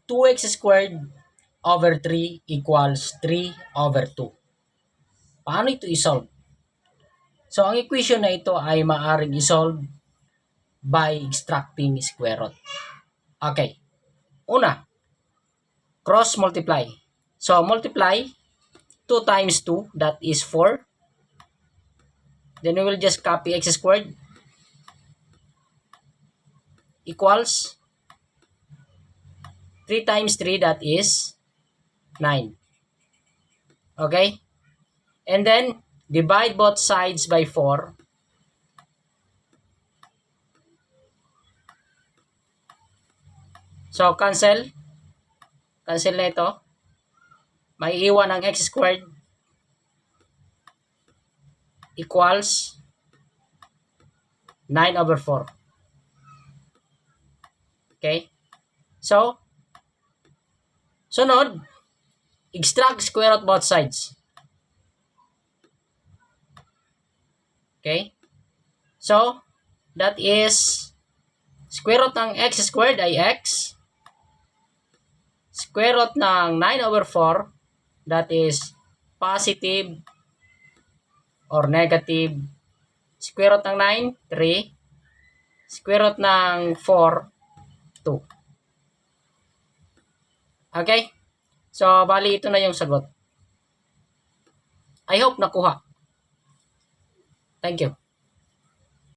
2x squared over 3 equals 3 over 2. Paano ito isolve? So, ang equation na ito ay maaaring isolve by extracting square root. Okay. Una, cross multiply. So, multiply 2 times 2, that is 4. Then we will just copy x squared equals 3 times 3, that is 9. Okay? And then, divide both sides by 4. So, cancel. Cancel na ito. May iwan ang x squared equals 9 over 4. Okay? So, sunod, extract square root both sides. Okay? So, that is square root ng x squared ay x. Square root ng 9 over 4, that is positive or negative. Square root ng 9, 3. Square root ng 4, 2. Okay? So, bali ito na yung sagot. I hope nakuha. Thank you.